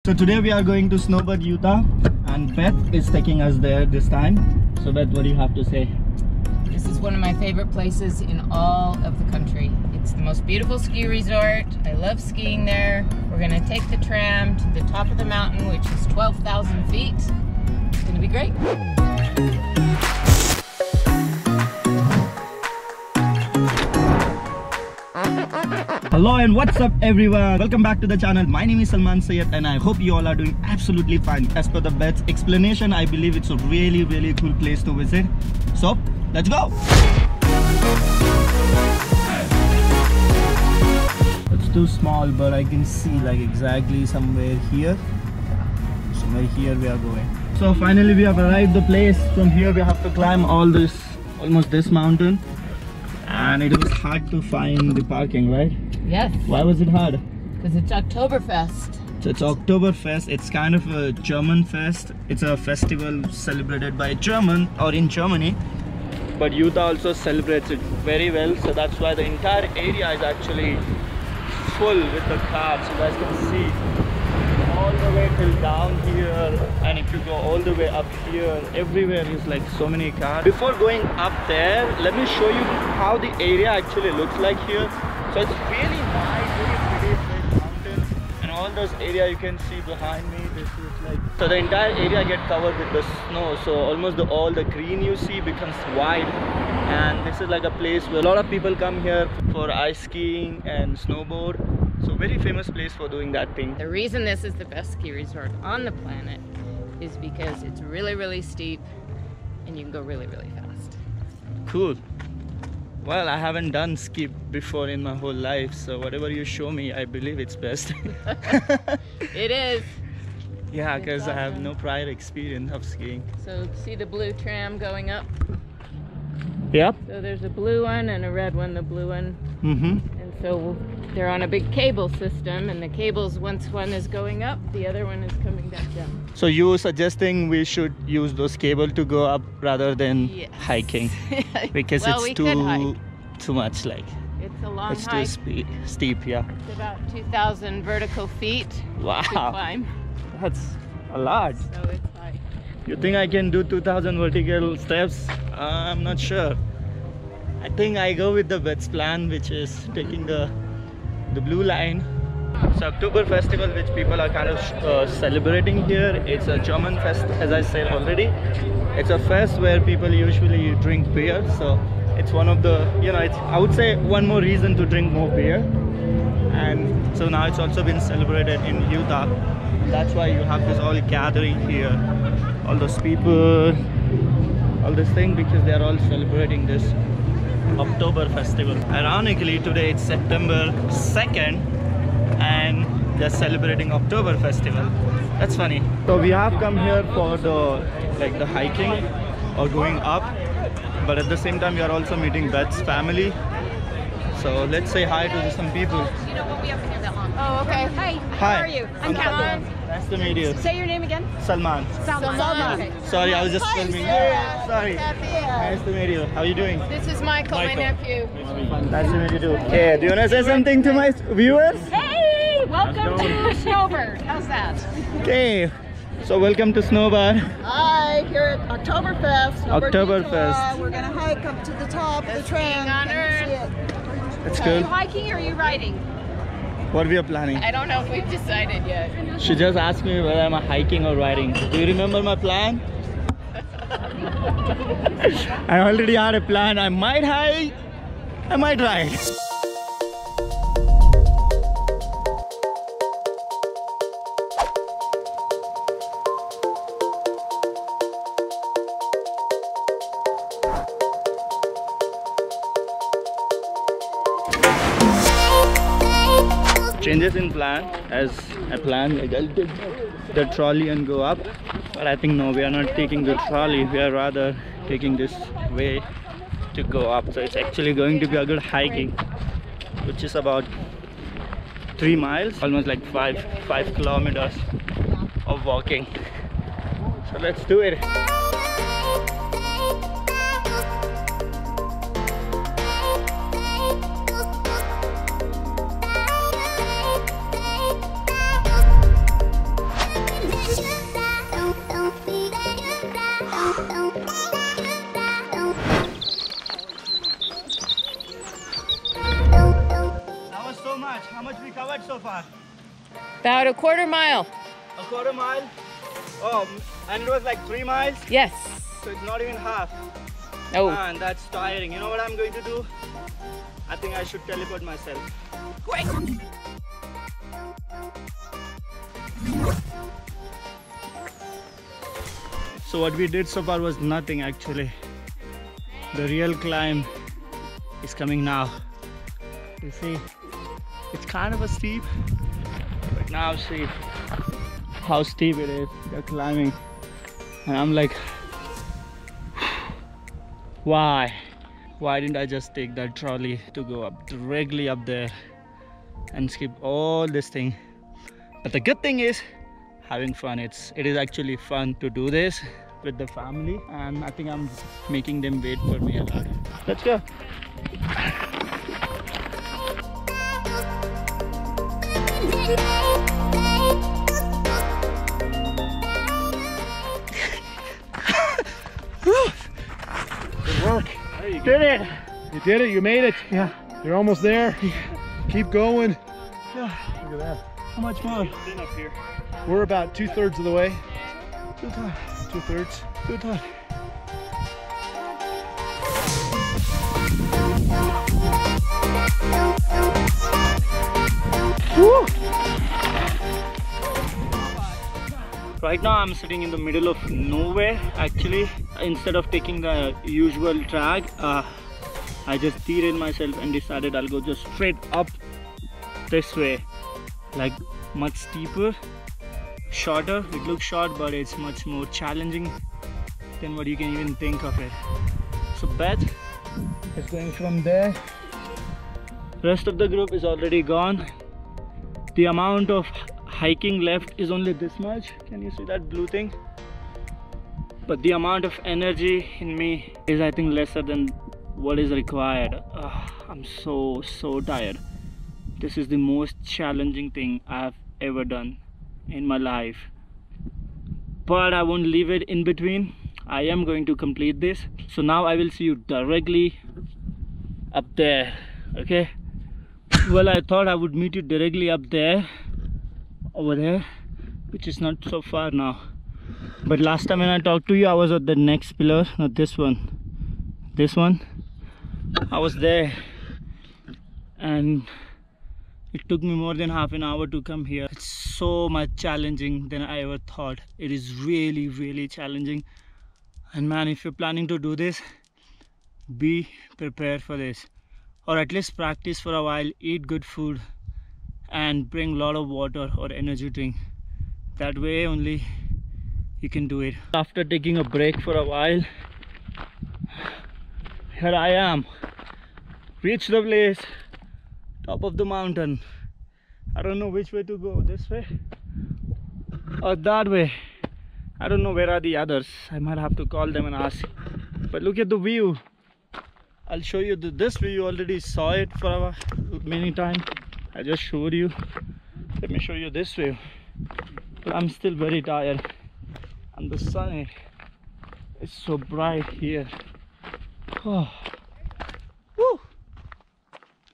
So today we are going to Snowbird, Utah, and Beth is taking us there this time. So Beth, what do you have to say? This is one of my favorite places in all of the country. It's the most beautiful ski resort. I love skiing there. We're gonna take the tram to the top of the mountain, which is 12,000 feet. It's gonna be great. Hello and what's up everyone, welcome back to the channel. My name is Salman and I hope you all are doing absolutely fine. As per the Beth's explanation, I believe it's a really cool place to visit. So let's go. It's too small, but I can see like exactly somewhere here we are going. So finally we have arrived the place. From here we have to climb almost this mountain, and it was hard to find the parking, right? Yes. Why was it hard? Because it's Oktoberfest. So it's Oktoberfest. It's kind of a German fest. It's a festival celebrated by German or in Germany, but Utah also celebrates it very well. So that's why the entire area is actually full with the cars. You guys can see all the way till down here, and if you go all the way up here, everywhere is like so many cars. Before going up there, let me show you how the area actually looks like here. So it's really nice, very pretty, straight mountains, and all those area you can see behind me. This is like, so the entire area get covered with the snow. So almost all the green you see becomes white, and this is like a place where a lot of people come here for ice skiing and snowboard. So very famous place for doing that thing. The reason this is the best ski resort on the planet is because it's really steep and you can go really fast. Cool. Well, I haven't done ski before in my whole life, so whatever you show me, I believe it's best. It is. Yeah, because I have no prior experience of skiing. So see the blue tram going up? Yep. So there's a blue one and a red one, the blue one. And so they're on a big cable system, and the cables, once one is going up, the other one is coming back down. So you suggesting we should use those cables to go up rather than hiking? Because well, it's too much, like it's a long hike. It's too steep, yeah. It's about 2,000 vertical feet to climb. That's a lot. So it's high. You think I can do 2,000 vertical steps? I'm not sure. I think I go with the Beth's plan, which is taking the blue line. So October festival, which people are kind of celebrating here. It's a German fest, as I said already. It's a fest where people usually drink beer. So it's one of the, it's, I would say, one more reason to drink more beer. And so now it's also been celebrated in Utah. That's why you have this all gathering here. All those people, all this thing, because they are all celebrating this October festival. Ironically, today it's September 2nd and they're celebrating October festival. That's funny. So we have come here for the hiking or going up, but at the same time we are also meeting Beth's family. So let's say hi to some people. You know, we'll be up in here that long. Oh, okay. Hi. How are you? I'm Salman. Nice to meet you. Say your name again. Salman. Salman. Okay. Sorry, I was just filming. Yeah, sorry. Nice to meet you. How are you doing? This is Michael, my nephew. Nice to meet you too. Okay, do you want to say something to my viewers? Hey, welcome to Snowbird. How's that? Okay, so welcome to Snowbird. Hi, here at Oktoberfest. Oktoberfest. We're gonna hike up to the top of the tram. on Earth. That's Are good. you hiking or are you riding? What we are planning? I don't know if we've decided yet. She just asked me whether I'm hiking or riding. Do you remember my plan? I already had a plan. I might hike, I might ride. Changes in plan, as I planned, like I'll take the trolley and go up, but I think no, we are not taking the trolley, we are rather taking this way to go up. So it's actually going to be a good hiking, which is about 3 miles, almost like 5 kilometers of walking. So let's do it. About a quarter mile. A quarter mile? Oh, and it was like 3 miles? Yes. So it's not even half. Oh. Man, that's tiring. You know what I'm going to do? I think I should teleport myself. Quick. So what we did so far was nothing actually. The real climb is coming now. You see, it's kind of a steep, but now see how steep it is. They're climbing, and I'm like, why didn't I just take that trolley to go up directly up there and skip all this thing? But the good thing is having fun. It is actually fun to do this with the family, and I think I'm making them wait for me a lot. Let's go. Good work. You did it. You did it. You made it. Yeah. You're almost there. Keep going. Yeah. Look at that. How much more? Been up here. We're about 2/3 of the way. 2/3. 2/3. 2/3. Woo! Right now I'm sitting in the middle of nowhere actually. Instead of taking the usual track, I just teared myself and decided I'll go just straight up this way, like much steeper, shorter. It looks short, but it's much more challenging than what you can even think of it. So Beth is going from there. Rest of the group is already gone. The amount of hiking left is only this much. Can you see that blue thing? But the amount of energy in me is, I think, lesser than what is required. I'm so tired. This is the most challenging thing I've ever done in my life, but I won't leave it in between. I am going to complete this. So now I will see you directly up there. Okay, well, I thought I would meet you directly up there, over there, which is not so far now. But last time when I talked to you, I was at the next pillar, not this one, this one. I was there, and it took me more than half an hour to come here. It's so much challenging than I ever thought. It is really challenging. And man, if you're planning to do this, be prepared for this, or at least practice for a while. Eat good food and bring a lot of water or energy drink. That way only you can do it. After taking a break for a while, here I am, reached the place, top of the mountain. I don't know which way to go, this way or that way. I don't know where are the others. I might have to call them and ask. But look at the view. I'll show you this view. You already saw it for many times. I just showed you. Let me show you this view. But I'm still very tired, and the sun is so bright here. Oh. Woo.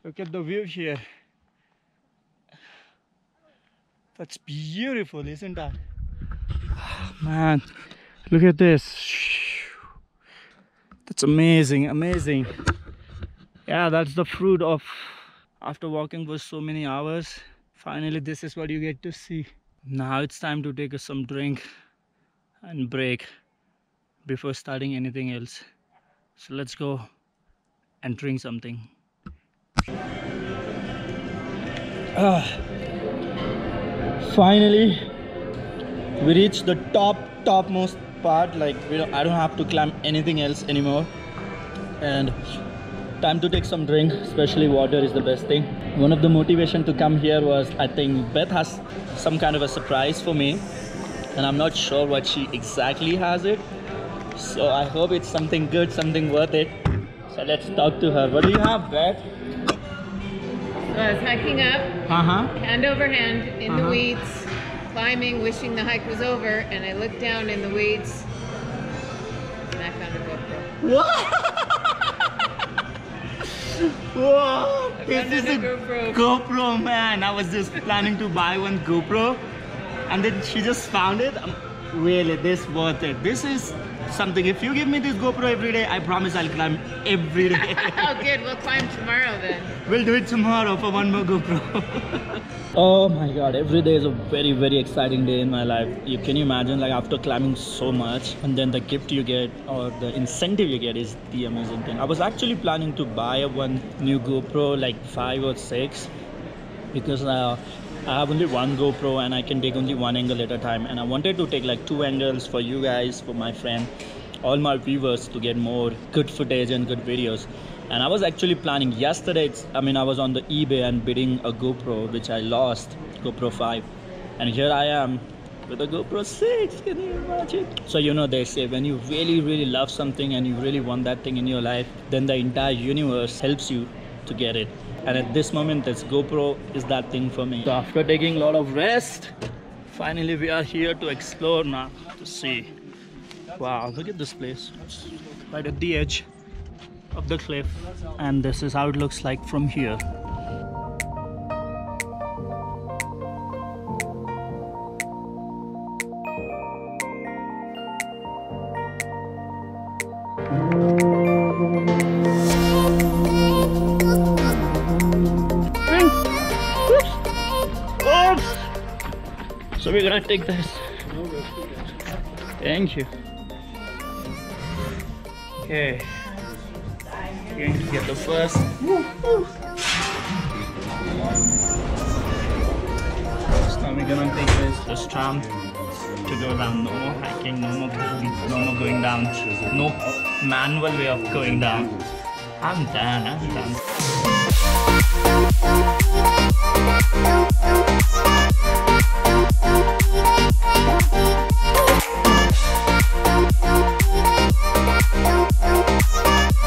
Look at the view here. That's beautiful, isn't that? Man, look at this. That's amazing. Yeah, that's the fruit of after walking for so many hours. Finally, this is what you get to see. Now it's time to take some drink and break before starting anything else. So let's go and drink something. Finally, we reached the topmost part. Like I don't have to climb anything else anymore, and time to take some drink. Especially water is the best thing. One of the motivation to come here was, I think Beth has some kind of a surprise for me, and I'm not sure what she exactly has it. So I hope it's something good, something worth it. So let's talk to her. What do you have, Beth? So I was hiking up, hand over hand in the weeds, climbing, wishing the hike was over, and I looked down in the weeds and I found a GoPro. What? Whoa! This is a GoPro. GoPro, man. I was just planning to buy one GoPro, and then she just found it. Really, this worth it. This is something. If you give me this GoPro every day, I promise I'll climb every day. Oh, good. We'll climb tomorrow then. We'll do it tomorrow for one more GoPro. Oh my god, every day is a very, very exciting day in my life. Can you imagine, like, after climbing so much, and then the gift you get or the incentive you get is the amazing thing. I was actually planning to buy one new GoPro, like 5 or 6, because I have only one GoPro and I can take only one angle at a time, and I wanted to take like 2 angles for you guys, for my friend, all my viewers, to get more good footage and good videos. And I was actually planning yesterday, I was on the eBay and bidding a GoPro, which I lost, GoPro 5. And here I am with a GoPro 6, can you imagine? So they say when you really, really love something and you really want that thing in your life, then the entire universe helps you to get it. And at this moment, this GoPro is that thing for me. So after taking a lot of rest, finally we are here to explore now, to see. Wow, look at this place. It's right at the edge of the cliff, and this is how it looks like from here. Oops. So we're gonna take this. Thank you. Okay. We're going to get the first. So now we're gonna take this tram to go down. No more hiking, no more going down. No manual way of going down. I'm done.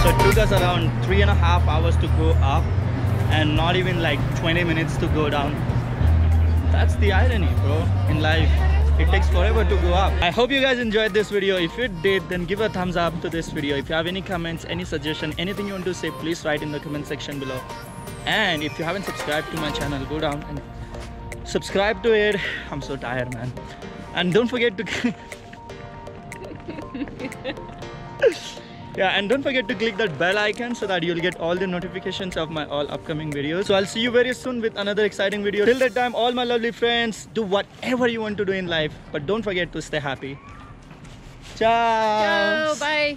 So it took us around 3.5 hours to go up, and not even like 20 minutes to go down. That's the irony, bro. In life, it takes forever to go up. I hope you guys enjoyed this video. If you did, then give a thumbs up to this video. If you have any comments, any suggestion, anything you want to say, please write in the comment section below. And if you haven't subscribed to my channel, go down and subscribe to it. I'm so tired, man. And don't forget to and don't forget to click that bell icon so that you'll get all the notifications of my all upcoming videos. So I'll see you very soon with another exciting video. Till that time, all my lovely friends, do whatever you want to do in life, but don't forget to stay happy. Ciao. Ciao. Bye.